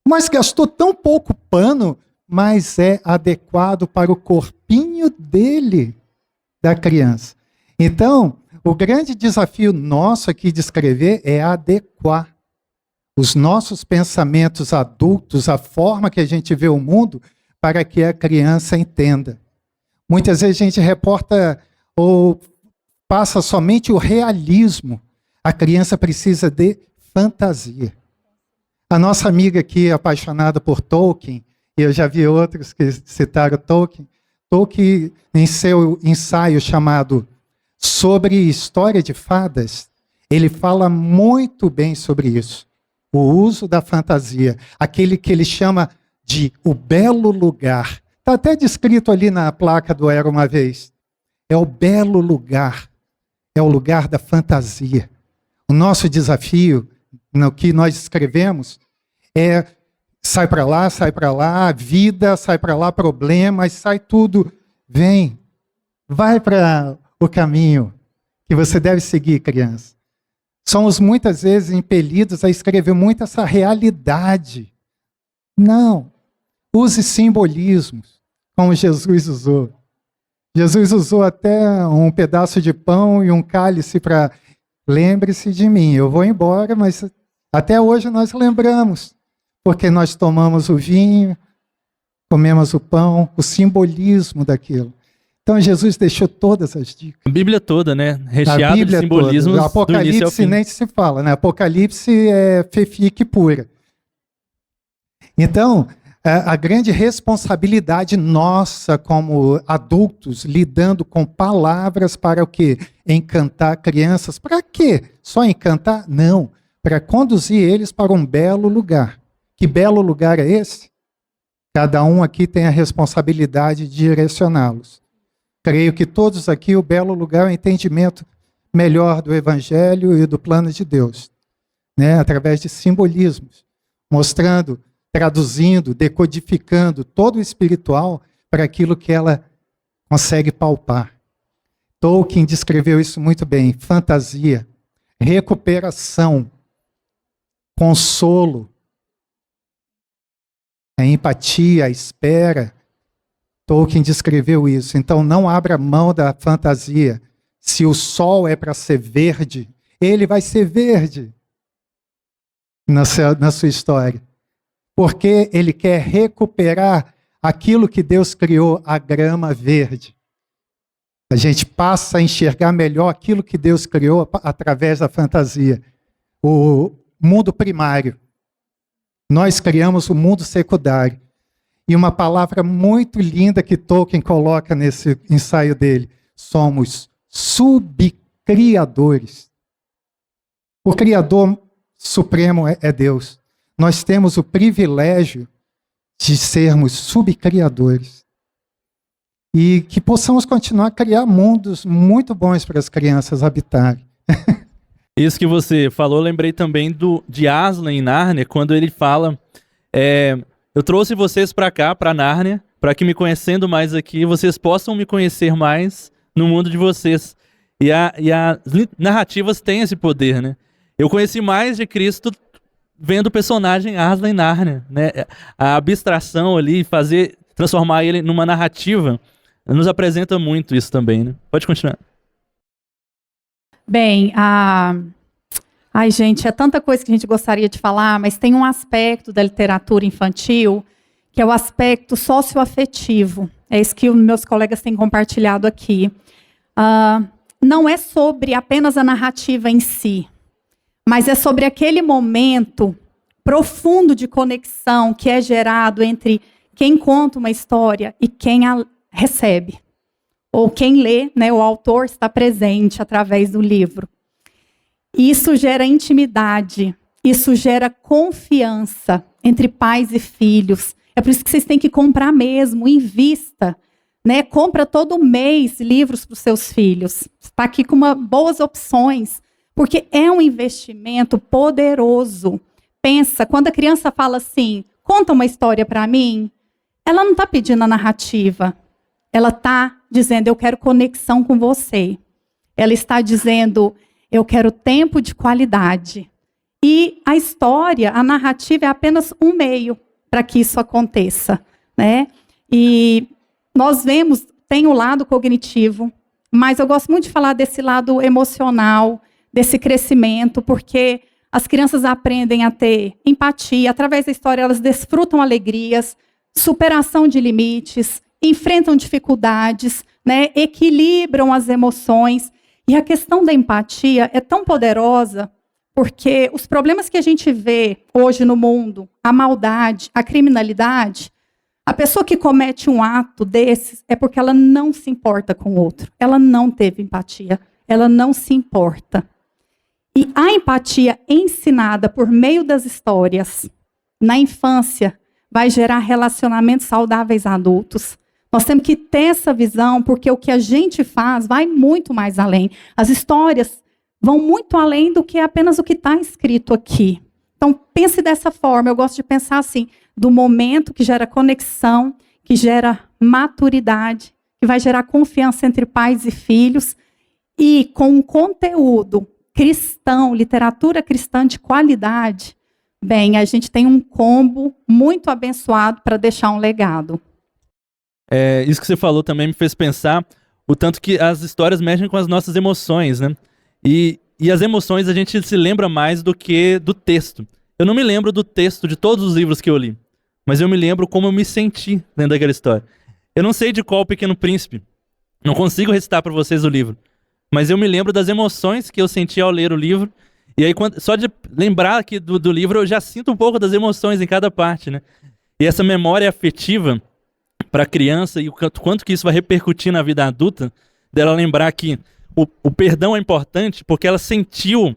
Mas gastou tão pouco pano, mas é adequado para o corpinho dele, da criança. Então, o grande desafio nosso aqui de escrever é adequar os nossos pensamentos adultos, a forma que a gente vê o mundo, para que a criança entenda. Muitas vezes a gente reporta ou passa somente o realismo. A criança precisa de fantasia. A nossa amiga aqui, apaixonada por Tolkien, e eu já vi outros que citaram Tolkien, em seu ensaio chamado Sobre História de Fadas, ele fala muito bem sobre isso. O uso da fantasia, aquele que ele chama de o belo lugar. Está até descrito ali na placa do Era Uma Vez. É o belo lugar, é o lugar da fantasia. O nosso desafio, no que nós escrevemos, é sai para lá, vida, sai para lá, problemas, sai tudo. Vem, vai para o caminho que você deve seguir, criança. Somos muitas vezes impelidos a escrever muito essa realidade. Não. Use simbolismos, como Jesus usou. Jesus usou até um pedaço de pão e um cálice para lembre-se de mim. Eu vou embora, mas até hoje nós lembramos, porque nós tomamos o vinho, comemos o pão, o simbolismo daquilo. Então Jesus deixou todas as dicas. A Bíblia toda, né? Recheada de simbolismos. O Apocalipse nem se fala, né? Apocalipse é fefique pura. Então, a grande responsabilidade nossa como adultos, lidando com palavras para o quê? Encantar crianças. Para quê? Só encantar? Não. Para conduzir eles para um belo lugar. Que belo lugar é esse? Cada um aqui tem a responsabilidade de direcioná-los. Creio que todos aqui, o belo lugar é o entendimento melhor do Evangelho e do plano de Deus, né? Através de simbolismos, mostrando, traduzindo, decodificando todo o espiritual para aquilo que ela consegue palpar. Tolkien descreveu isso muito bem: fantasia, recuperação, consolo, a empatia, a espera. Tolkien descreveu isso. Então não abra mão da fantasia. Se o sol é para ser verde, ele vai ser verde na sua história. Porque ele quer recuperar aquilo que Deus criou, a grama verde. A gente passa a enxergar melhor aquilo que Deus criou através da fantasia. O mundo primário. Nós criamos o mundo secundário. E uma palavra muito linda que Tolkien coloca nesse ensaio dele: somos subcriadores. O Criador Supremo é Deus. Nós temos o privilégio de sermos subcriadores. E que possamos continuar a criar mundos muito bons para as crianças habitarem. Isso que você falou, eu lembrei também de Aslan em Nárnia, quando ele fala... eu trouxe vocês para cá, para Nárnia, para que me conhecendo mais aqui, vocês possam me conhecer mais no mundo de vocês. E as narrativas têm esse poder, né? Eu conheci mais de Cristo vendo o personagem Aslan em Nárnia, né? A abstração ali, transformar ele numa narrativa, nos apresenta muito isso também, né? Pode continuar. Bem, ai, gente, é tanta coisa que a gente gostaria de falar, mas tem um aspecto da literatura infantil que é o aspecto socioafetivo. É isso que os meus colegas têm compartilhado aqui. Não é sobre apenas a narrativa em si, mas é sobre aquele momento profundo de conexão que é gerado entre quem conta uma história e quem a recebe. Ou quem lê, né, o autor está presente através do livro. Isso gera intimidade, isso gera confiança entre pais e filhos. É por isso que vocês têm que comprar mesmo, invista. Né? Compra todo mês livros para os seus filhos. Está aqui com boas opções, porque é um investimento poderoso. Pensa, quando a criança fala assim, conta uma história para mim, ela não está pedindo a narrativa. Ela está dizendo, eu quero conexão com você. Ela está dizendo, eu quero tempo de qualidade. E a história, a narrativa é apenas um meio para que isso aconteça. Né? E nós vemos, tem o lado cognitivo, mas eu gosto muito de falar desse lado emocional, desse crescimento, porque as crianças aprendem a ter empatia, através da história elas desfrutam alegrias, superação de limites, enfrentam dificuldades, né, equilibram as emoções. E a questão da empatia é tão poderosa, porque os problemas que a gente vê hoje no mundo, a maldade, a criminalidade, a pessoa que comete um ato desses é porque ela não se importa com o outro. Ela não teve empatia. Ela não se importa. E a empatia ensinada por meio das histórias, na infância, vai gerar relacionamentos saudáveis adultos. Nós temos que ter essa visão, porque o que a gente faz vai muito mais além. As histórias vão muito além do que apenas o que está escrito aqui. Então, pense dessa forma. Eu gosto de pensar assim, do momento que gera conexão, que gera maturidade, que vai gerar confiança entre pais e filhos, e com um conteúdo cristão, literatura cristã de qualidade, bem, a gente tem um combo muito abençoado para deixar um legado. Isso que você falou também me fez pensar o tanto que as histórias mexem com as nossas emoções, né? E as emoções a gente se lembra mais do que do texto. Eu não me lembro do texto de todos os livros que eu li, mas eu me lembro como eu me senti dentro daquela história. Eu não sei de qual Pequeno Príncipe, não consigo recitar para vocês o livro, mas eu me lembro das emoções que eu senti ao ler o livro, e aí só de lembrar aqui do livro eu já sinto um pouco das emoções em cada parte, né? E essa memória afetiva para a criança e o quanto que isso vai repercutir na vida adulta, dela lembrar que o perdão é importante porque ela sentiu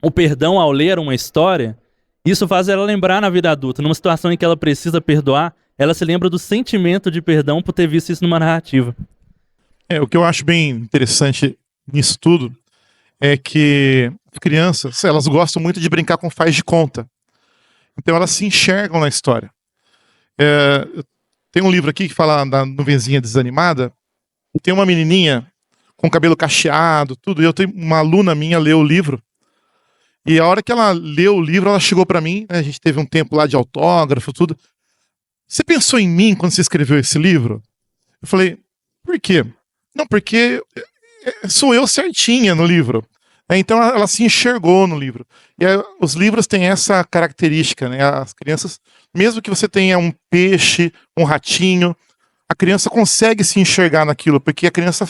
o perdão ao ler uma história. Isso faz ela lembrar na vida adulta, numa situação em que ela precisa perdoar, ela se lembra do sentimento de perdão por ter visto isso numa narrativa. O que eu acho bem interessante nisso tudo é que crianças, elas gostam muito de brincar com faz de conta. Então elas se enxergam na história. Tem um livro aqui que fala da nuvenzinha desanimada, e tem uma menininha com cabelo cacheado, tudo, e eu tenho uma aluna minha leu o livro, e a hora que ela leu o livro, ela chegou para mim, né, a gente teve um tempo lá de autógrafo, tudo. Você pensou em mim quando você escreveu esse livro? Eu falei, por quê? Não, porque sou eu certinha no livro. Então ela se enxergou no livro. E os livros têm essa característica, né? As crianças, mesmo que você tenha um peixe, um ratinho, a criança consegue se enxergar naquilo, porque a criança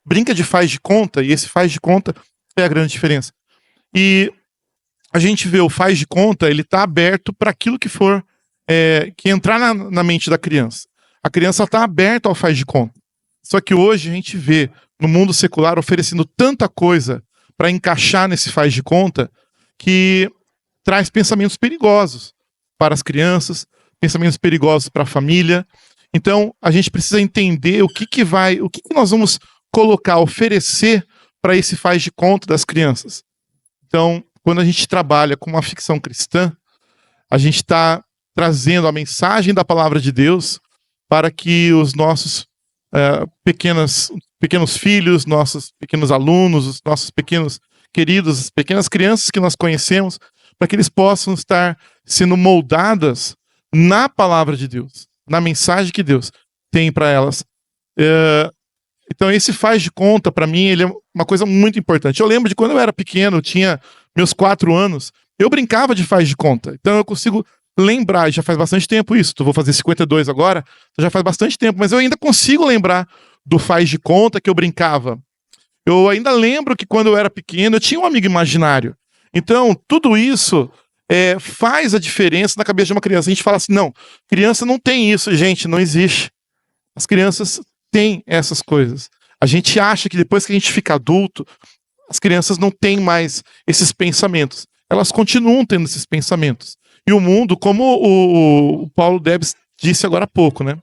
brinca de faz de conta, e esse faz de conta é a grande diferença. E a gente vê o faz de conta, ele está aberto para aquilo que for, que entrar na mente da criança. A criança está aberta ao faz de conta. Só que hoje a gente vê no mundo secular oferecendo tanta coisa para encaixar nesse faz de conta, que traz pensamentos perigosos para as crianças, pensamentos perigosos para a família. Então, a gente precisa entender o que nós vamos colocar, oferecer para esse faz de conta das crianças. Então, quando a gente trabalha com uma ficção cristã, a gente está trazendo a mensagem da palavra de Deus para que os nossos pequenos filhos, nossos pequenos alunos, os nossos pequenos queridos, as pequenas crianças que nós conhecemos, para que eles possam estar sendo moldadas na palavra de Deus, na mensagem que Deus tem para elas. Então esse faz de conta, para mim, ele é uma coisa muito importante. Eu lembro de quando eu era pequeno, eu tinha meus 4 anos, eu brincava de faz de conta. Então eu consigo lembrar, já faz bastante tempo isso, eu vou fazer 52 agora, então já faz bastante tempo, mas eu ainda consigo lembrar do faz de conta que eu brincava. Eu ainda lembro que quando eu era pequeno, eu tinha um amigo imaginário. Então, tudo isso faz a diferença na cabeça de uma criança. A gente fala assim, não, criança não tem isso, gente, não existe. As crianças têm essas coisas. A gente acha que depois que a gente fica adulto, as crianças não têm mais esses pensamentos. Elas continuam tendo esses pensamentos. E o mundo, como o Paulo Debs disse agora há pouco, né?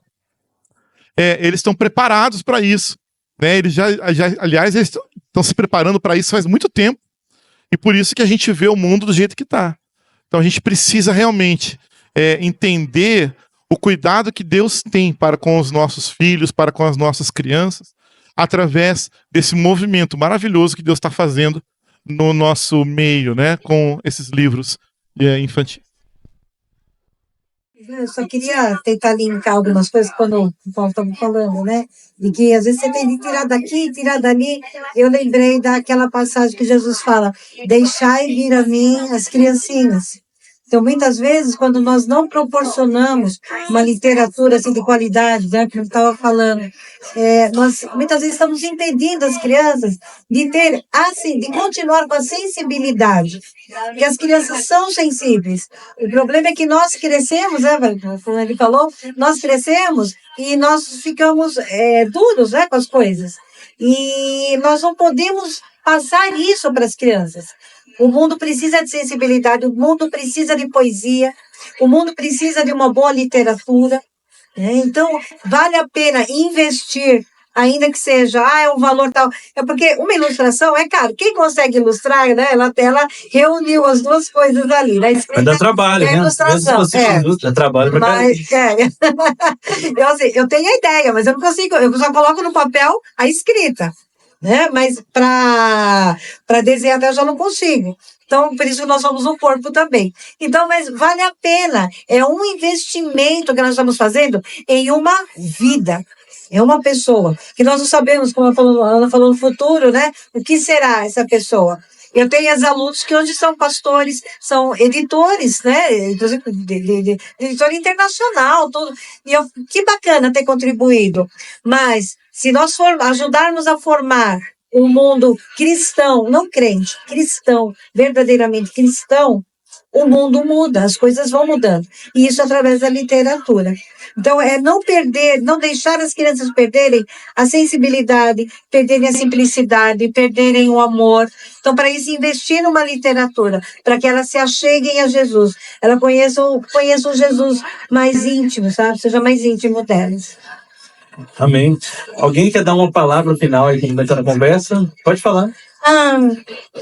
Eles estão preparados para isso. Né? Aliás, eles estão se preparando para isso faz muito tempo. E por isso que a gente vê o mundo do jeito que está. Então a gente precisa realmente entender o cuidado que Deus tem para com os nossos filhos, para com as nossas crianças, através desse movimento maravilhoso que Deus está fazendo no nosso meio, né? Com esses livros infantis. Eu só queria tentar linkar algumas coisas quando o Paulo estava falando, né? De que às vezes você tem que tirar daqui, tirar dali. Eu lembrei daquela passagem que Jesus fala: deixai vir a mim as criancinhas. Então, muitas vezes, quando nós não proporcionamos uma literatura assim, de qualidade, né, que eu estava falando, nós muitas vezes estamos impedindo as crianças de ter, assim, de continuar com a sensibilidade. Porque as crianças são sensíveis. O problema é que nós crescemos, né, como ele falou, nós crescemos e nós ficamos duros, né, com as coisas. E nós não podemos passar isso para as crianças. O mundo precisa de sensibilidade, o mundo precisa de poesia, o mundo precisa de uma boa literatura. Né? Então, vale a pena investir, ainda que seja, um valor tal. É porque uma ilustração é caro. Quem consegue ilustrar, né? Ela reuniu as duas coisas ali. Né? Mas dá trabalho, né? Ilustração. Dá trabalho pra caramba. Eu tenho a ideia, mas eu não consigo. Eu só coloco no papel a escrita. Né? Mas para desenhar até eu já não consigo. Então, por isso que nós somos um corpo também. Então, mas vale a pena. É um investimento que nós estamos fazendo em uma vida. É uma pessoa. Que nós não sabemos, como a Ana falou no futuro, né? O que será essa pessoa? Eu tenho ex-alunos que hoje são pastores, são editores, né? De editor internacional, tudo. E que bacana ter contribuído. Mas, se nós ajudarmos a formar um mundo cristão, não crente, cristão, verdadeiramente cristão, o mundo muda, as coisas vão mudando. E isso através da literatura. Então, não perder, não deixar as crianças perderem a sensibilidade, perderem a simplicidade, perderem o amor. Então, para isso, investir numa literatura, para que elas se acheguem a Jesus. Elas conheçam o Jesus mais íntimo, sabe? Seja mais íntimo delas. Amém. Alguém quer dar uma palavra final aí na conversa? Pode falar.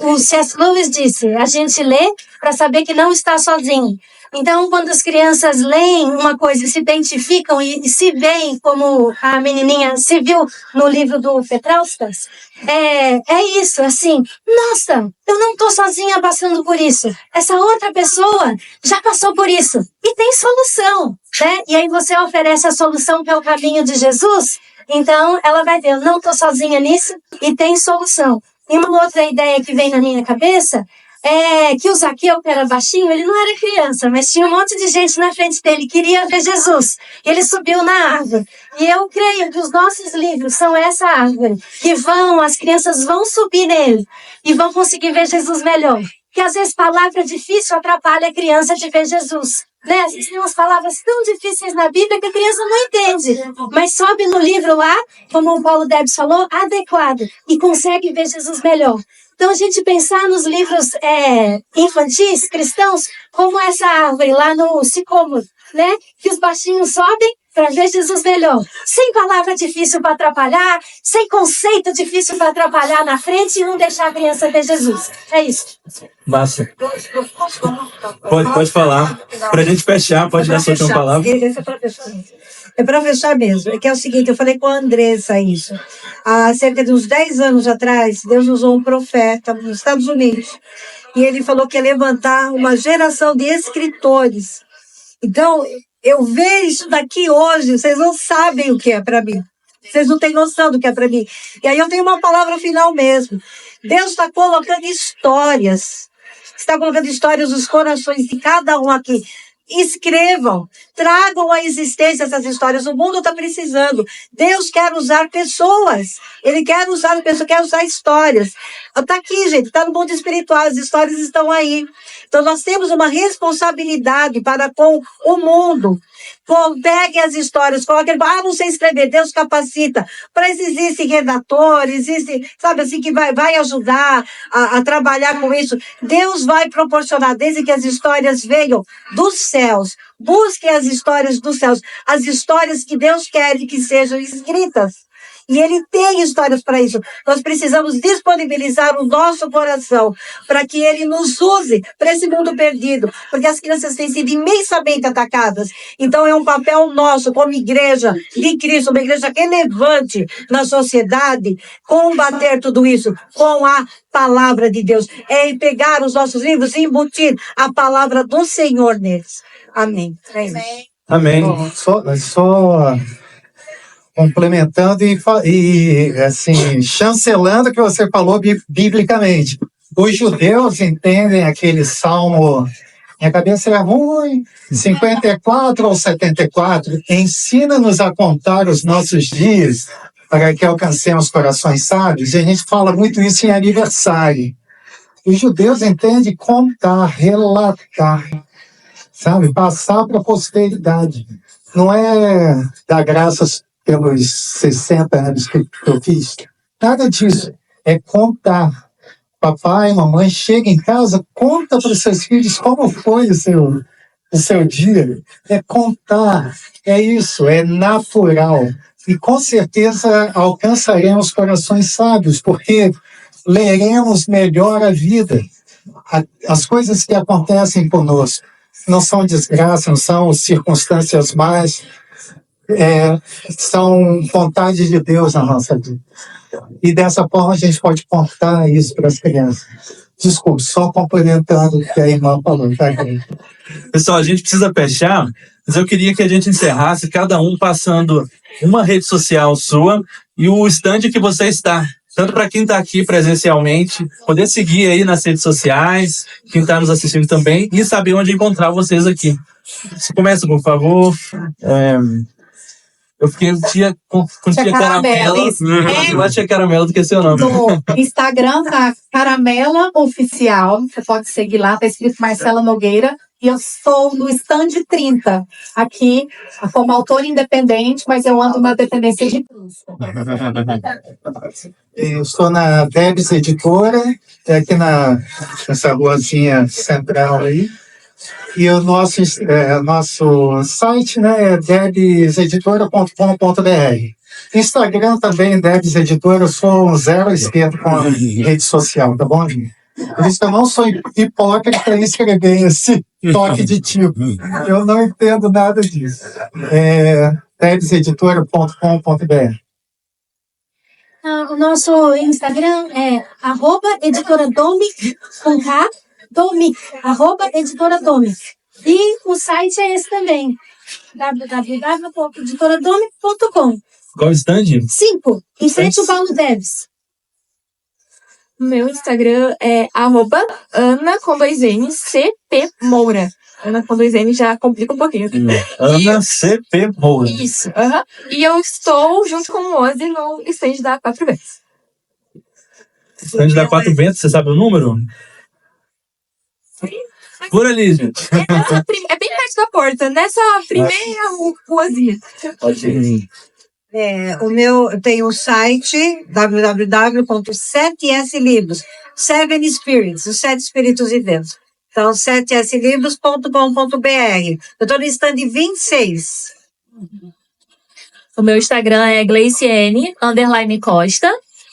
O C.S. Lewis disse, a gente lê para saber que não está sozinho. Então, quando as crianças leem uma coisa e se identificam e se veem como a menininha se viu no livro do Petrauskas, é isso, assim, nossa, eu não estou sozinha passando por isso. Essa outra pessoa já passou por isso e tem solução, né? E aí você oferece a solução que é o caminho de Jesus, então ela vai ver, eu não estou sozinha nisso e tem solução. E uma outra ideia que vem na minha cabeça é que o Zaqueu, que era baixinho, ele não era criança, mas tinha um monte de gente na frente dele, queria ver Jesus. Ele subiu na árvore. E eu creio que os nossos livros são essa árvore, que as crianças vão subir nele e vão conseguir ver Jesus melhor. Porque às vezes palavra difícil atrapalha a criança de ver Jesus. Né? Existem umas palavras tão difíceis na Bíblia que a criança não entende. Mas sobe no livro lá, como o Paulo Debs falou, adequado. E consegue ver Jesus melhor. Então, a gente pensar nos livros infantis, cristãos, como essa árvore lá no sicômoro, né? Que os baixinhos sobem para ver Jesus melhor. Sem palavra difícil para atrapalhar, sem conceito difícil para atrapalhar na frente e não deixar a criança ver Jesus. É isso. Massa. Pode falar. Para a gente fechar, pode dar a sua palavra. É para fechar mesmo. É que é o seguinte, eu falei com a Andressa isso. Há cerca de uns 10 anos atrás, Deus usou um profeta nos Estados Unidos. E ele falou que ia levantar uma geração de escritores. Então, eu vejo isso daqui hoje, vocês não sabem o que é para mim. Vocês não têm noção do que é para mim. E aí eu tenho uma palavra final mesmo. Deus está colocando histórias. Está colocando histórias nos corações de cada um aqui. Escrevam, tragam à existência essas histórias. O mundo está precisando. Deus quer usar pessoas. Ele quer usar pessoas, quer usar histórias. Está aqui, gente, está no mundo espiritual, as histórias estão aí. Então nós temos uma responsabilidade para com o mundo. Peguem as histórias, coloquem, não sei escrever, Deus capacita. Para isso existem redatores, existe, sabe assim, que vai ajudar a trabalhar com isso. Deus vai proporcionar, desde que as histórias venham dos céus. Busquem as histórias dos céus, as histórias que Deus quer que sejam escritas. E Ele tem histórias para isso. Nós precisamos disponibilizar o nosso coração para que Ele nos use para esse mundo perdido, porque as crianças têm sido imensamente atacadas. Então é um papel nosso, como igreja de Cristo, uma igreja relevante na sociedade, combater tudo isso com a palavra de Deus. É pegar os nossos livros e embutir a palavra do Senhor neles. Amém. Amém. Só complementando e assim, chancelando o que você falou biblicamente. Os judeus entendem aquele salmo, minha cabeça é ruim, 54 ou 74, ensina-nos a contar os nossos dias para que alcancemos corações sábios, e a gente fala muito isso em aniversário. Os judeus entendem contar, relatar, sabe, passar para a posteridade. Não é dar graças pelos 60 anos que eu fiz. Nada disso. É contar. Papai, mamãe, chega em casa, conta para os seus filhos como foi o seu dia. É contar. É isso, é natural. E com certeza alcançaremos corações sábios, porque leremos melhor a vida. As coisas que acontecem conosco não são desgraça, não são circunstâncias más, são vontade de Deus na nossa vida. E dessa forma a gente pode contar isso para as crianças. Desculpe, só complementando o que a irmã falou. Tá? Pessoal, a gente precisa fechar, mas eu queria que a gente encerrasse, cada um passando uma rede social sua e o stand que você está. Tanto para quem está aqui presencialmente, poder seguir aí nas redes sociais, quem está nos assistindo também, e saber onde encontrar vocês aqui. Você começa, por favor. Eu fiquei com tia Caramela. Eu acho que é Caramela do que seu nome. No Instagram tá Caramela Oficial. Você pode seguir lá, tá escrito Marcela Nogueira. E eu estou no Stand 30, aqui, como autora independente, mas eu ando na dependência de Cruz. Eu estou na Debs Editora, aqui nessa ruazinha central aí. E o nosso site, né, é debseditora.com.br. Instagram também, Debs Editora. Eu sou um zero esquerdo com a rede social, tá bom, gente? Por isso que eu não sou hipócrita em escrever esse toque de tipo. Eu não entendo nada disso. debseditora.com.br. O nosso Instagram é @editoradomic, com K, Domic, @editoradomic. E o site é esse também, www.editoradomic.com. Qual stand? 5, em frente ao Paulo Debs. Meu Instagram é @Ana com 2 N, CP Moura. Ana com 2 N já complica um pouquinho. Ana CP Moura. Isso. E eu estou junto com o Ozzy no stand da 4 Ventos. Stand da 4 Ventos, você sabe o número? Por ali, gente. É bem perto da porta, nessa primeira ruazinha. O meu tem o site www.7slibros, 7 Spirits, os 7 Espíritos de Deus. Então, 7slibros.com.br. Eu estou no stand 26. O meu Instagram é Gleiciene_Costa.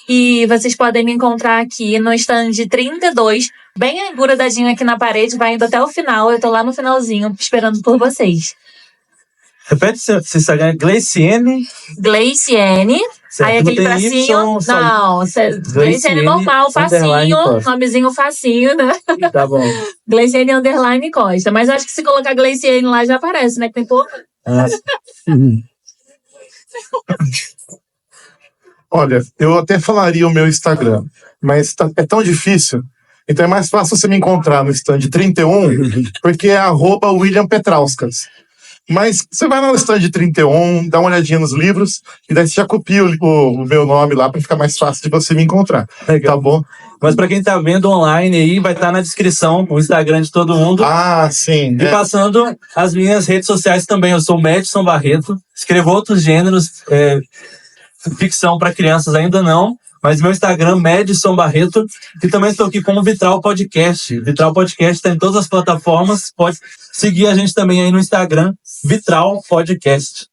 E vocês podem me encontrar aqui no stand 32, bem grudadinho aqui na parede, vai indo até o final. Eu tô lá no finalzinho, esperando por vocês. Repete seu Instagram, Gleiciene. Gleiciene. Aí aquele tracinho. Não, Gleiciene normal, facinho. Nomezinho facinho, né? Tá bom. Gleiciene_Costa. Mas eu acho que se colocar Gleiciene lá já aparece, né? Que tem pouco. Olha, eu até falaria o meu Instagram, mas é tão difícil. Então é mais fácil você me encontrar no stand 31, porque é @William Petrauskas. Mas você vai no stand 31, dá uma olhadinha nos livros, e daí você já copia o meu nome lá para ficar mais fácil de você me encontrar. Legal. Tá bom? Mas para quem tá vendo online aí, vai estar na descrição o Instagram de todo mundo. Ah, sim. E passando as minhas redes sociais também. Eu sou o Madison Barreto, escrevo outros gêneros, ficção para crianças ainda não, mas meu Instagram, Madison Barreto, e também estou aqui com o Vitral Podcast. Vitral Podcast está em todas as plataformas, pode seguir a gente também aí no Instagram, Vitral Podcast.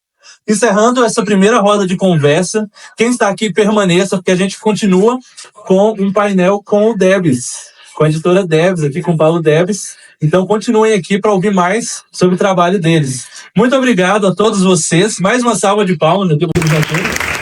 Encerrando essa primeira roda de conversa, quem está aqui permaneça, porque a gente continua com um painel com o Debs, com a editora Debs, aqui com o Paulo Debs. Então continuem aqui para ouvir mais sobre o trabalho deles. Muito obrigado a todos vocês. Mais uma salva de palmas aqui para o